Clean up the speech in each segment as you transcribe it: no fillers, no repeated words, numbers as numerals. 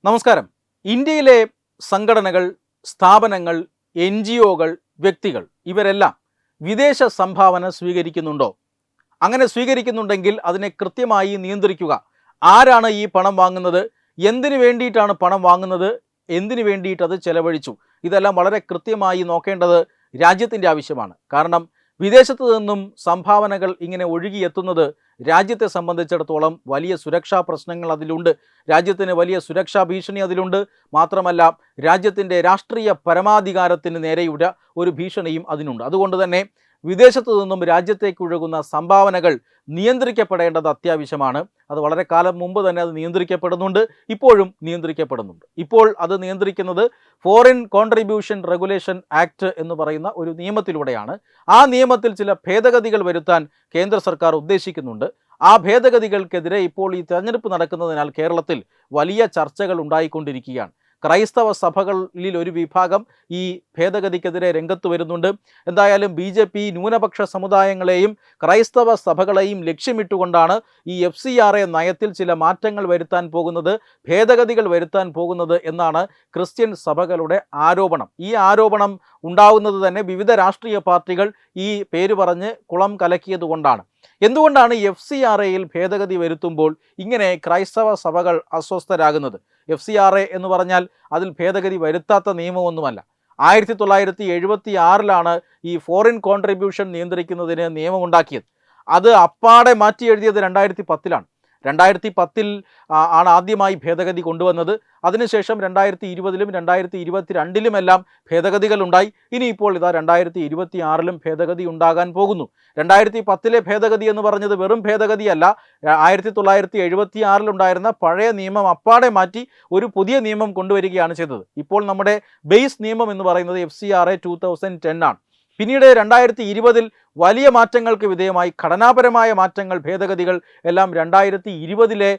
നമസ്കാരം. ഇന്ത്യയിലെ സംഘടനകൾ, സ്ഥാപനങ്ങൾ, NGOകൾ, വ്യക്തികൾ ഇവരെല്ലാം വിദേശ സംഭാവന സ്വീകരിക്കുന്നുണ്ടോ? അങ്ങനെ സ്വീകരിക്കുന്നുണ്ടെങ്കിൽ അതിനെ കൃത്യമായി നിയന്ത്രിക്കുക. ആരാണ് ഈ പണം വാങ്ങുന്നത്? എന്തിനു വേണ്ടിയിട്ടാണ് പണം വാങ്ങുന്നത്? എന്തിനു വേണ്ടിയിട്ട് അത് ചെലവഴിച്ചു? ഇതെല്ലാം വളരെ കൃത്യമായി നോക്കേണ്ടത് രാജ്യത്തിൻ്റെ ആവശ്യമാണ്. കാരണം വിദേശത്തു നിന്നും സംഭാവനകൾ ഇങ്ങനെ ഒഴുകിയെത്തുന്നത് രാജ്യത്തെ സംബന്ധിച്ചിടത്തോളം വലിയ സുരക്ഷാ പ്രശ്നങ്ങൾ അതിലുണ്ട്. രാജ്യത്തിന് വലിയ സുരക്ഷാ ഭീഷണി അതിലുണ്ട്. മാത്രമല്ല രാജ്യത്തിൻ്റെ രാഷ്ട്രീയ പരമാധികാരത്തിന് നേരെയുള്ള ഒരു ഭീഷണിയും അതിനുണ്ട്. അതുകൊണ്ട് തന്നെ വിദേശത്തു നിന്നും രാജ്യത്തേക്ക് ഒഴുകുന്ന സംഭാവനകൾ നിയന്ത്രിക്കപ്പെടേണ്ടത് അത്യാവശ്യമാണ്. അത് വളരെ കാലം മുമ്പ് തന്നെ അത് നിയന്ത്രിക്കപ്പെടുന്നുണ്ട്, ഇപ്പോഴും നിയന്ത്രിക്കപ്പെടുന്നുണ്ട്. ഇപ്പോൾ അത് നിയന്ത്രിക്കുന്നത് ഫോറിൻ കോൺട്രിബ്യൂഷൻ റെഗുലേഷൻ ആക്ട് എന്ന് പറയുന്ന ഒരു നിയമത്തിലൂടെയാണ്. ആ നിയമത്തിൽ ചില ഭേദഗതികൾ വരുത്താൻ കേന്ദ്ര സർക്കാർ ഉദ്ദേശിക്കുന്നുണ്ട്. ആ ഭേദഗതികൾക്കെതിരെ ഇപ്പോൾ ഈ തെരഞ്ഞെടുപ്പ് നടക്കുന്നതിനാൽ കേരളത്തിൽ വലിയ ചർച്ചകൾ ഉണ്ടായിക്കൊണ്ടിരിക്കുകയാണ്. ക്രൈസ്തവ സഭകളിൽ ഒരു വിഭാഗം ഈ ഭേദഗതിക്കെതിരെ രംഗത്ത് വരുന്നുണ്ട്. എന്തായാലും BJP ന്യൂനപക്ഷ സമുദായങ്ങളെയും ക്രൈസ്തവ സഭകളെയും ലക്ഷ്യമിട്ടുകൊണ്ടാണ് ഈ FCRA നയത്തിൽ ചില മാറ്റങ്ങൾ വരുത്താൻ പോകുന്നത്, ഭേദഗതികൾ വരുത്താൻ പോകുന്നത് എന്നാണ് ക്രിസ്ത്യൻ സഭകളുടെ ആരോപണം. ഈ ആരോപണം ഉണ്ടാവുന്നത് തന്നെ വിവിധ രാഷ്ട്രീയ പാർട്ടികൾ ഈ പേര് പറഞ്ഞ് കുളം കലക്കിയതുകൊണ്ടാണ്. എന്തുകൊണ്ടാണ് FCRAയിൽ ഭേദഗതി വരുത്തുമ്പോൾ ഇങ്ങനെ ക്രൈസ്തവ സഭകൾ അസ്വസ്ഥരാകുന്നത്? FCRA എന്ന് പറഞ്ഞാൽ അതിൽ ഭേദഗതി വരുത്താത്ത നിയമമൊന്നുമല്ല. 1976 ഈ ഫോറിൻ കോൺട്രിബ്യൂഷൻ നിയന്ത്രിക്കുന്നതിന് നിയമമുണ്ടാക്കിയത്. അത് അപ്പാടെ മാറ്റി എഴുതിയത് 2010 2010 ആണ് ആദ്യമായി ഭേദഗതി കൊണ്ടുവന്നത്. അതിനുശേഷം 2020 2022 ഭേദഗതികൾ ഉണ്ടായി. ഇനിയിപ്പോൾ ഇതാ 2026 ഭേദഗതി ഉണ്ടാകാൻ പോകുന്നു. 2010 ഭേദഗതി എന്ന് പറഞ്ഞത് വെറും ഭേദഗതിയല്ല. 1976 ഉണ്ടായിരുന്ന പഴയ നിയമം അപ്പാടെ മാറ്റി ഒരു പുതിയ നിയമം കൊണ്ടുവരികയാണ് ചെയ്തത്. ഇപ്പോൾ നമ്മുടെ ബേസ് നിയമം എന്ന് പറയുന്നത് FCRA 2010 ആണ്. പിന്നീട് 2020 വലിയ മാറ്റങ്ങൾക്ക് വിധേയമായി ഘടനാപരമായ മാറ്റങ്ങൾ, ഭേദഗതികൾ എല്ലാം 2020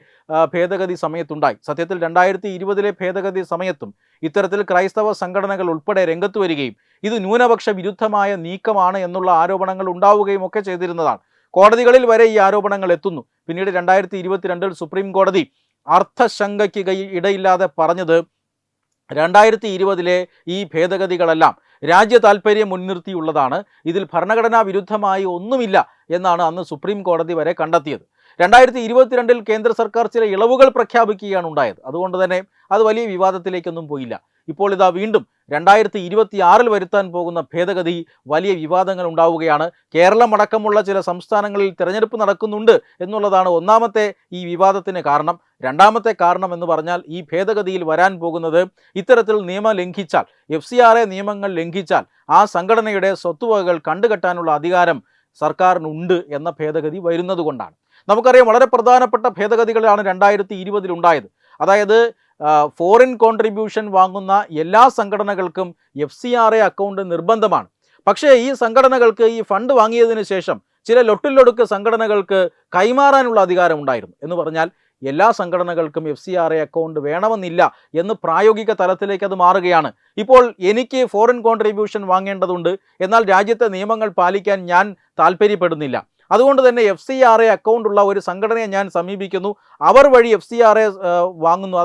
ഭേദഗതി സമയത്തുണ്ടായി. സത്യത്തിൽ 2020 ഭേദഗതി സമയത്തും ഇത്തരത്തിൽ ക്രൈസ്തവ സംഘടനകൾ ഉൾപ്പെടെ രംഗത്ത് വരികയും ഇത് ന്യൂനപക്ഷ വിരുദ്ധമായ നീക്കമാണ് എന്നുള്ള ആരോപണങ്ങൾ ഉണ്ടാവുകയും ഒക്കെ ചെയ്തിരുന്നതാണ്. കോടതികളിൽ വരെ ഈ ആരോപണങ്ങൾ എത്തുന്നു. പിന്നീട് 2022 സുപ്രീം കോടതി അർത്ഥശങ്കയ്ക്ക് ഇടയില്ലാതെ പറഞ്ഞത് 2020 ഈ ഭേദഗതികളെല്ലാം രാജ്യ താൽപ്പര്യം മുൻനിർത്തിയുള്ളതാണ്, ഇതിൽ ഭരണഘടനാ വിരുദ്ധമായി ഒന്നുമില്ല എന്നാണ് അന്ന് സുപ്രീം കോടതി വരെ കണ്ടെത്തിയത്. 2022 കേന്ദ്ര സർക്കാർ ചില ഇളവുകൾ പ്രഖ്യാപിക്കുകയാണ് ഉണ്ടായത്. അതുകൊണ്ട് തന്നെ അത് വലിയ വിവാദത്തിലേക്കൊന്നും പോയില്ല. ഇപ്പോൾ ഇതാ വീണ്ടും 2026 വരുത്താൻ പോകുന്ന ഭേദഗതി വലിയ വിവാദങ്ങൾ ഉണ്ടാവുകയാണ്. കേരളം അടക്കമുള്ള ചില സംസ്ഥാനങ്ങളിൽ തിരഞ്ഞെടുപ്പ് നടക്കുന്നുണ്ട് എന്നുള്ളതാണ് ഒന്നാമത്തെ ഈ വിവാദത്തിന് കാരണം. രണ്ടാമത്തെ കാരണം എന്ന് പറഞ്ഞാൽ ഈ ഭേദഗതിയിൽ വരാൻ പോകുന്നത് ഇത്തരത്തിൽ നിയമം ലംഘിച്ചാൽ, FCRA നിയമങ്ങൾ ലംഘിച്ചാൽ ആ സംഘടനയുടെ സ്വത്തുവകകൾ കണ്ടുകെട്ടാനുള്ള അധികാരം സർക്കാരിനുണ്ട് എന്ന ഭേദഗതി വരുന്നത് കൊണ്ടാണ്. നമുക്കറിയാം, വളരെ പ്രധാനപ്പെട്ട ഭേദഗതികളാണ് 2020 ഉണ്ടായത്. അതായത് ഫോറിൻ കോൺട്രിബ്യൂഷൻ വാങ്ങുന്ന എല്ലാ സംഘടനകൾക്കും FCRA അക്കൗണ്ട് നിർബന്ധമാണ്. പക്ഷേ ഈ സംഘടനകൾക്ക് ഈ ഫണ്ട് വാങ്ങിയതിന് ശേഷം ചില ലൊട്ടിലൊടുക്ക് സംഘടനകൾക്ക് കൈമാറാനുള്ള അധികാരം ഉണ്ടായിരുന്നു. എന്ന് പറഞ്ഞാൽ എല്ലാ സംഘടനകൾക്കും FCRA അക്കൗണ്ട് വേണമെന്നില്ല എന്ന് പ്രായോഗിക തലത്തിലേക്ക് അത് മാറുകയാണ്. ഇപ്പോൾ എനിക്ക് ഫോറിൻ കോൺട്രിബ്യൂഷൻ വാങ്ങേണ്ടതുണ്ട്, എന്നാൽ രാജ്യത്തെ നിയമങ്ങൾ പാലിക്കാൻ ഞാൻ താല്പര്യപ്പെടുന്നില്ല. അതുകൊണ്ട് തന്നെ FCRA അക്കൗണ്ടുള്ള ഒരു സംഘടനയെ ഞാൻ സമീപിക്കുന്നു, അവർ വഴി FCRA വാങ്ങുന്നു,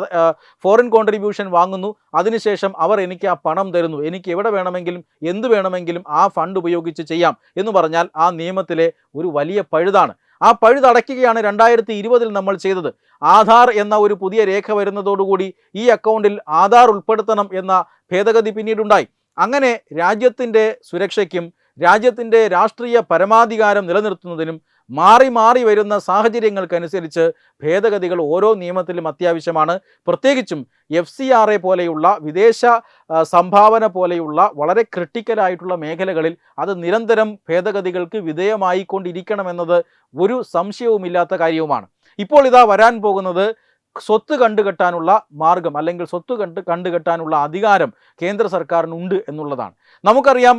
ഫോറിൻ കോൺട്രിബ്യൂഷൻ വാങ്ങുന്നു. അതിനുശേഷം അവർ എനിക്ക് ആ പണം തരുന്നു, എനിക്ക് എവിടെ വേണമെങ്കിലും എന്ത് വേണമെങ്കിലും ആ ഫണ്ട് ഉപയോഗിച്ച് ചെയ്യാം എന്ന് പറഞ്ഞാൽ ആ നിയമത്തിലെ ഒരു വലിയ പഴുതാണ്. ആ പഴുതടയ്ക്കുകയാണ് 2020 നമ്മൾ ചെയ്തത്. ആധാർ എന്ന ഒരു പുതിയ രേഖ വരുന്നതോടുകൂടി ഈ അക്കൗണ്ടിൽ ആധാർ ഉൾപ്പെടുത്തണം എന്ന ഭേദഗതി പിന്നീടുണ്ടായി. അങ്ങനെ രാജ്യത്തിൻ്റെ സുരക്ഷയ്ക്കും രാജ്യത്തിൻ്റെ രാഷ്ട്രീയ പരമാധികാരം നിലനിർത്തുന്നതിനും മാറി മാറി വരുന്ന സാഹചര്യങ്ങൾക്കനുസരിച്ച് ഭേദഗതികൾ ഓരോ നിയമത്തിലും അത്യാവശ്യമാണ്. പ്രത്യേകിച്ചും FCRA പോലെയുള്ള വിദേശ സംഭാവന പോലെയുള്ള വളരെ ക്രിട്ടിക്കലായിട്ടുള്ള മേഖലകളിൽ അത് നിരന്തരം ഭേദഗതികൾക്ക് വിധേയമായിക്കൊണ്ടിരിക്കണമെന്നത് ഒരു സംശയവുമില്ലാത്ത കാര്യവുമാണ്. ഇപ്പോൾ ഇതാ വരാൻ പോകുന്നത് സ്വത്ത് കണ്ടുകെട്ടാനുള്ള മാർഗം, അല്ലെങ്കിൽ സ്വത്ത് കണ്ടുകെട്ടാനുള്ള അധികാരം കേന്ദ്ര സർക്കാരിനുണ്ട് എന്നുള്ളതാണ്. നമുക്കറിയാം,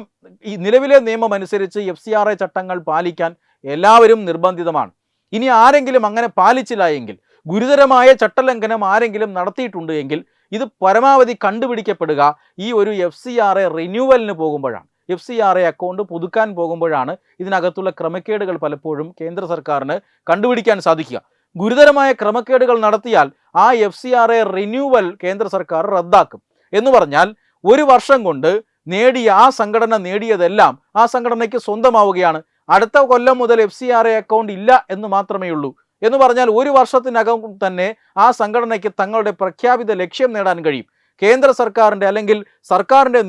ഈ നിലവിലെ നിയമം അനുസരിച്ച് FCRA ചട്ടങ്ങൾ പാലിക്കാൻ എല്ലാവരും നിർബന്ധിതമാണ്. ഇനി ആരെങ്കിലും അങ്ങനെ പാലിച്ചില്ല എങ്കിൽ, ഗുരുതരമായ ചട്ടലംഘനം ആരെങ്കിലും നടത്തിയിട്ടുണ്ട് എങ്കിൽ ഇത് പരമാവധി കണ്ടുപിടിക്കപ്പെടുക ഈ ഒരു FCRA റിന്യൂവലിന് പോകുമ്പോഴാണ്. FCRA അക്കൗണ്ട് പുതുക്കാൻ പോകുമ്പോഴാണ് ഇതിനകത്തുള്ള ക്രമക്കേടുകൾ പലപ്പോഴും കേന്ദ്ര സർക്കാരിന് കണ്ടുപിടിക്കാൻ സാധിക്കുക. ഗുരുതരമായ ക്രമക്കേടുകൾ നടത്തിയാൽ ആ FCRA റിന്യൂവൽ കേന്ദ്ര സർക്കാർ റദ്ദാക്കും. എന്ന് പറഞ്ഞാൽ ഒരു വർഷം കൊണ്ട് ആ സംഘടന നേടിയതെല്ലാം ആ സംഘടനയ്ക്ക് സ്വന്തമാവുകയാണ്. അടുത്ത കൊല്ലം മുതൽ FCRA അക്കൗണ്ട് ഇല്ല എന്ന് മാത്രമേ ഉള്ളൂ. എന്ന് പറഞ്ഞാൽ ഒരു വർഷത്തിനകം തന്നെ ആ സംഘടനയ്ക്ക് തങ്ങളുടെ പ്രഖ്യാപിത ലക്ഷ്യം നേടാൻ കഴിയും. കേന്ദ്ര സർക്കാരിൻ്റെ അല്ലെങ്കിൽ സർക്കാരിൻ്റെ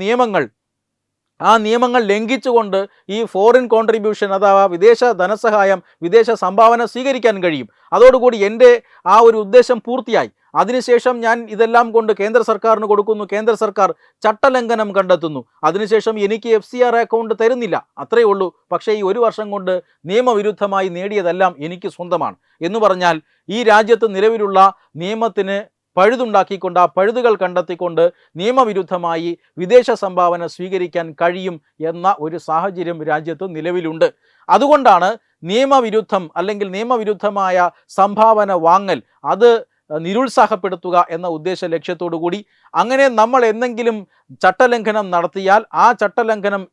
ആ നിയമങ്ങൾ ലംഘിച്ചുകൊണ്ട് ഈ ഫോറിൻ കോൺട്രിബ്യൂഷൻ അഥവാ വിദേശ ധനസഹായം, വിദേശ സംഭാവന സ്വീകരിക്കാൻ കഴിയും. അതോടുകൂടി എൻ്റെ ആ ഒരു ഉദ്ദേശം പൂർത്തിയായി. അതിനുശേഷം ഞാൻ ഇതെല്ലാം കൊണ്ട് കേന്ദ്ര സർക്കാരിന് കൊടുക്കുന്നു, കേന്ദ്ര സർക്കാർ ചട്ടലംഘനം കണ്ടെത്തുന്നു, അതിനുശേഷം എനിക്ക് FCRA അക്കൗണ്ട് തരുന്നില്ല, അത്രയേ ഉള്ളൂ. പക്ഷേ ഈ ഒരു വർഷം കൊണ്ട് നിയമവിരുദ്ധമായി നേടിയതെല്ലാം എനിക്ക് സ്വന്തമാണ് എന്ന് പറഞ്ഞാൽ ഈ രാജ്യത്ത് നിലവിലുള്ള നിയമത്തിന് പഴുതുണ്ടാക്കിക്കൊണ്ട് ആ പഴുതുകൾ കണ്ടെത്തിക്കൊണ്ട് നിയമവിരുദ്ധമായി വിദേശ സംഭാവന സ്വീകരിക്കാൻ കഴിയും എന്ന ഒരു സാഹചര്യം രാജ്യത്ത് നിലവിലുണ്ട്. അതുകൊണ്ടാണ് നിയമവിരുദ്ധം അല്ലെങ്കിൽ നിയമവിരുദ്ധമായ സംഭാവന വാങ്ങൽ അത് നിരുത്സാഹപ്പെടുത്തുക എന്ന ഉദ്ദേശ ലക്ഷ്യത്തോടു കൂടി അങ്ങനെ നമ്മൾ എന്തെങ്കിലും ചട്ടലംഘനം നടത്തിയാൽ ആ ചട്ടലംഘനം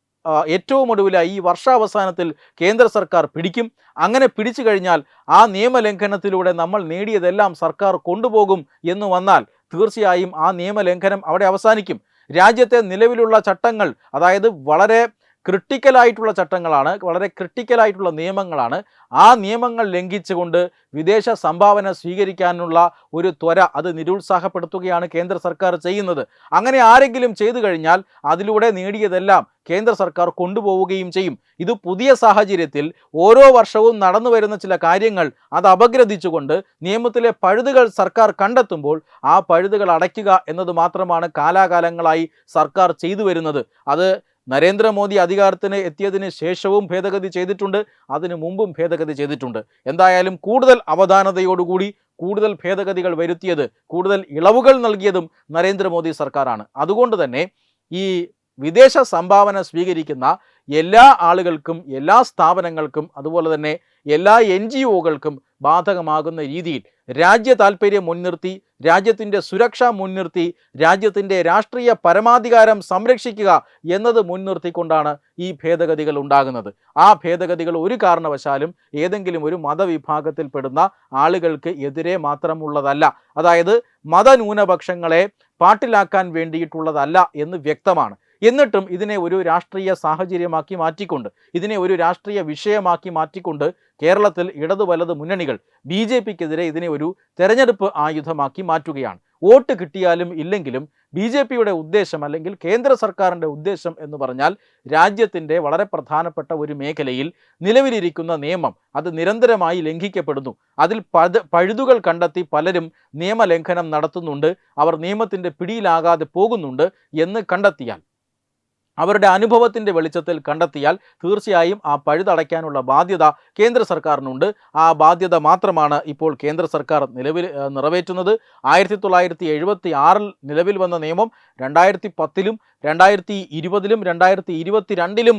ഏറ്റവും ഒടുവിലായി ഈ വർഷാവസാനത്തിൽ കേന്ദ്ര സർക്കാർ പിടിക്കും. അങ്ങനെ പിടിച്ചു കഴിഞ്ഞാൽ ആ നിയമലംഘനത്തിലൂടെ നമ്മൾ നേടിയതെല്ലാം സർക്കാർ കൊണ്ടുപോകും എന്ന് വന്നാൽ തീർച്ചയായും ആ നിയമലംഘനം അവിടെ അവസാനിക്കും. രാജ്യത്തെ നിലവിലുള്ള ചട്ടങ്ങൾ, അതായത് വളരെ ക്രിട്ടിക്കലായിട്ടുള്ള ചട്ടങ്ങളാണ്, വളരെ ക്രിട്ടിക്കലായിട്ടുള്ള നിയമങ്ങളാണ്. ആ നിയമങ്ങൾ ലംഘിച്ചുകൊണ്ട് വിദേശ സംഭാവന സ്വീകരിക്കാനുള്ള ഒരു ത്വര അത് നിരുത്സാഹപ്പെടുത്തുകയാണ് കേന്ദ്ര സർക്കാർ ചെയ്യുന്നത്. അങ്ങനെ ആരെങ്കിലും ചെയ്തു കഴിഞ്ഞാൽ അതിലൂടെ നേടിയതെല്ലാം കേന്ദ്ര സർക്കാർ കൊണ്ടുപോവുകയും ചെയ്യും. ഇത് പുതിയ സാഹചര്യത്തിൽ ഓരോ വർഷവും നടന്നു വരുന്ന ചില കാര്യങ്ങൾ അത് അപഗ്രഥിച്ചുകൊണ്ട് നിയമത്തിലെ പഴുതുകൾ സർക്കാർ കണ്ടെത്തുമ്പോൾ ആ പഴുതുകൾ അടയ്ക്കുക എന്നത് മാത്രമാണ് കാലാകാലങ്ങളായി സർക്കാർ ചെയ്തു വരുന്നത്. അത് നരേന്ദ്രമോദി അധികാരത്തിന് എത്തിയതിന് ശേഷവും ഭേദഗതി ചെയ്തിട്ടുണ്ട്, അതിനു മുമ്പും ഭേദഗതി ചെയ്തിട്ടുണ്ട്. എന്തായാലും കൂടുതൽ അവധാനതയോടുകൂടി കൂടുതൽ ഭേദഗതികൾ വരുത്തിയത്, കൂടുതൽ ഇളവുകൾ നൽകിയതും നരേന്ദ്രമോദി സർക്കാരാണ്. അതുകൊണ്ട് തന്നെ ഈ വിദേശ സംഭാവന സ്വീകരിക്കുന്ന എല്ലാ ആളുകൾക്കും, എല്ലാ സ്ഥാപനങ്ങൾക്കും, അതുപോലെ തന്നെ എല്ലാ NGOകൾക്കും ബാധകമാകുന്ന രീതിയിൽ രാജ്യ താൽപ്പര്യം മുൻനിർത്തി, രാജ്യത്തിൻ്റെ സുരക്ഷ മുൻനിർത്തി, രാജ്യത്തിൻ്റെ രാഷ്ട്രീയ പരമാധികാരം സംരക്ഷിക്കുക എന്നത് മുൻനിർത്തിക്കൊണ്ടാണ് ഈ ഭേദഗതികൾ ഉണ്ടാകുന്നത്. ആ ഭേദഗതികൾ ഒരു കാരണവശാലും ഏതെങ്കിലും ഒരു മതവിഭാഗത്തിൽപ്പെടുന്ന ആളുകൾക്ക് എതിരെ മാത്രമുള്ളതല്ല. അതായത് മതന്യൂനപക്ഷങ്ങളെ പാട്ടിലാക്കാൻ വേണ്ടിയിട്ടുള്ളതല്ല എന്ന് വ്യക്തമാണ്. എന്നിട്ടും ഇതിനെ ഒരു രാഷ്ട്രീയ സാഹചര്യമാക്കി മാറ്റിക്കൊണ്ട്, ഇതിനെ ഒരു രാഷ്ട്രീയ വിഷയമാക്കി മാറ്റിക്കൊണ്ട് കേരളത്തിൽ ഇടതു വലത് മുന്നണികൾ BJPക്കെതിരെ ഇതിനെ ഒരു തെരഞ്ഞെടുപ്പ് ആയുധമാക്കി മാറ്റുകയാണ്. വോട്ട് കിട്ടിയാലും ഇല്ലെങ്കിലും BJPയുടെ ഉദ്ദേശം അല്ലെങ്കിൽ കേന്ദ്ര സർക്കാരിൻ്റെ ഉദ്ദേശം എന്ന് പറഞ്ഞാൽ രാജ്യത്തിൻ്റെ വളരെ പ്രധാനപ്പെട്ട ഒരു മേഖലയിൽ നിലവിലിരിക്കുന്ന നിയമം അത് നിരന്തരമായി ലംഘിക്കപ്പെടുന്നു, അതിൽ പഴുതുകൾ കണ്ടെത്തി പലരും നിയമലംഘനം നടത്തുന്നുണ്ട്, അവർ നിയമത്തിൻ്റെ പിടിയിലാകാതെ പോകുന്നുണ്ട് എന്ന് കണ്ടെത്തിയാൽ, അവരുടെ അനുഭവത്തിൻ്റെ വെളിച്ചത്തിൽ കണ്ടെത്തിയാൽ തീർച്ചയായും ആ പഴുതടയ്ക്കാനുള്ള ബാധ്യത കേന്ദ്ര സർക്കാരിനുണ്ട്. ആ ബാധ്യത മാത്രമാണ് ഇപ്പോൾ കേന്ദ്ര സർക്കാർ നിറവേറ്റുന്നത്. 1976 നിലവിൽ വന്ന നിയമം 2010-ലും 2020-ലും 2022-ലും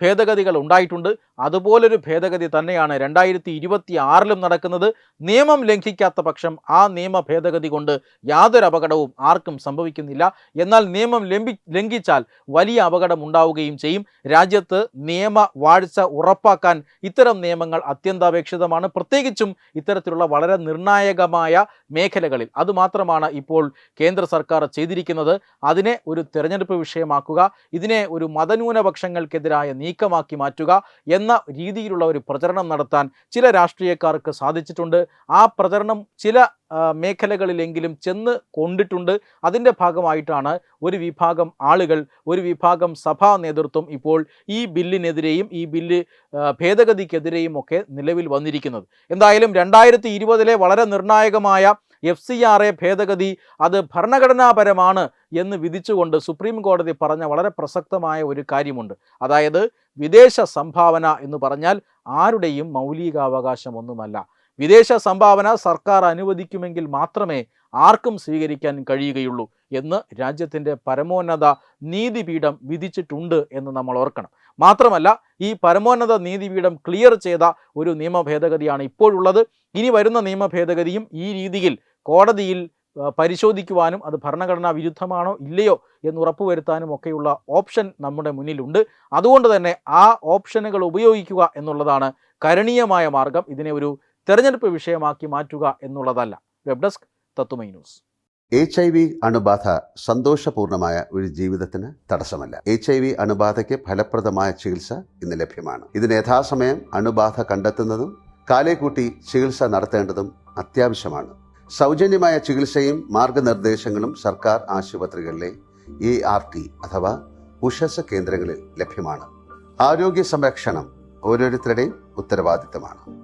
ഭേദഗതികൾ ഉണ്ടായിട്ടുണ്ട്. അതുപോലൊരു ഭേദഗതി തന്നെയാണ് 2026-ലും നടക്കുന്നത്. നിയമം ലംഘിക്കാത്ത പക്ഷം ആ നിയമ ഭേദഗതി കൊണ്ട് യാതൊരു അപകടവും ആർക്കും സംഭവിക്കുന്നില്ല. എന്നാൽ നിയമം ലംഘിച്ചാൽ വലിയ അപകടം ഉണ്ടാവുകയും ചെയ്യും. രാജ്യത്ത് നിയമ വാഴ്ച ഉറപ്പാക്കാൻ ഇത്തരം നിയമങ്ങൾ അത്യന്താപേക്ഷിതമാണ്, പ്രത്യേകിച്ചും ഇത്തരത്തിലുള്ള വളരെ നിർണായകമായ മേഖലകളിൽ. അതുമാത്രമാണ് ഇപ്പോൾ കേന്ദ്ര സർക്കാർ ചെയ്തിരിക്കുന്നത്. അതിനെ ഒരു തെരഞ്ഞെടുപ്പ് വിഷയമാക്കുക, ഇതിനെ ഒരു മതന്യൂനപക്ഷങ്ങൾക്കെതിരായ നീക്കമാക്കി മാറ്റുക എന്ന രീതിയിലുള്ള ഒരു പ്രചരണം നടത്താൻ ചില രാഷ്ട്രീയക്കാർക്ക് സാധിച്ചിട്ടുണ്ട്. ആ പ്രചരണം ചില മേഖലകളിലെങ്കിലും ചെന്ന് കൊണ്ടിട്ടുണ്ട്. അതിൻ്റെ ഭാഗമായിട്ടാണ് ഒരു വിഭാഗം ആളുകൾ, ഒരു വിഭാഗം സഭാ നേതൃത്വം ഇപ്പോൾ ഈ ബില്ലിനെതിരെയും ഈ ബില്ല് ഭേദഗതിക്കെതിരെയും ഒക്കെ നിലവിൽ വന്നിരിക്കുന്നത്. എന്തായാലും 2020-ലെ വളരെ നിർണായകമായ FCRA ഭേദഗതി അത് ഭരണഘടനാപരമാണ് എന്ന് വിധിച്ചുകൊണ്ട് സുപ്രീം കോടതി പറഞ്ഞ വളരെ പ്രസക്തമായ ഒരു കാര്യമുണ്ട്. അതായത് വിദേശ സംഭാവന എന്ന് പറഞ്ഞാൽ ആരുടെയും മൗലികാവകാശമൊന്നുമല്ല. വിദേശ സംഭാവന സർക്കാർ അനുവദിക്കുമെങ്കിൽ മാത്രമേ ആർക്കും സ്വീകരിക്കാൻ കഴിയുകയുള്ളൂ എന്ന് രാജ്യത്തിൻ്റെ പരമോന്നത നീതിപീഠം വിധിച്ചിട്ടുണ്ട് എന്ന് നമ്മൾ ഓർക്കണം. മാത്രമല്ല ഈ പരമോന്നത നീതിപീഠം ക്ലിയർ ചെയ്ത ഒരു നിയമ ഭേദഗതിയാണ് ഇപ്പോഴുള്ളത്. ഇനി വരുന്ന നിയമ ഭേദഗതിയും ഈ രീതിയിൽ കോടതിയിൽ പരിശോധിക്കുവാനും അത് ഭരണഘടനാ വിരുദ്ധമാണോ ഇല്ലയോ എന്ന് ഉറപ്പുവരുത്താനും ഒക്കെയുള്ള ഓപ്ഷൻ നമ്മുടെ മുന്നിലുണ്ട്. അതുകൊണ്ട് തന്നെ ആ ഓപ്ഷനുകൾ ഉപയോഗിക്കുക എന്നുള്ളതാണ് കരണീയമായ മാർഗം. ഇതിനെ ഒരു തെരഞ്ഞെടുപ്പ് വിഷയമാക്കി മാറ്റുക എന്നുള്ളതല്ല. വെബ് ഡെസ്ക് തത്തുമൈ ന്യൂസ്. HIV അണുബാധ സന്തോഷപൂർണമായ ഒരു ജീവിതത്തിന് തടസ്സമല്ല. HIV അണുബാധയ്ക്ക് ഫലപ്രദമായ ചികിത്സ ഇന്ന് ലഭ്യമാണ്. ഇതിന് യഥാസമയം അണുബാധ കണ്ടെത്തുന്നതും കാലേക്കൂട്ടി ചികിത്സ നടത്തേണ്ടതും അത്യാവശ്യമാണ്. സൗജന്യമായ ചികിത്സയും മാർഗനിർദ്ദേശങ്ങളും സർക്കാർ ആശുപത്രികളിലെ ART അഥവാ ഉഷസ് കേന്ദ്രങ്ങളിൽ ലഭ്യമാണ്. ആരോഗ്യ സംരക്ഷണം ഓരോരുത്തരുടെയും ഉത്തരവാദിത്തമാണ്.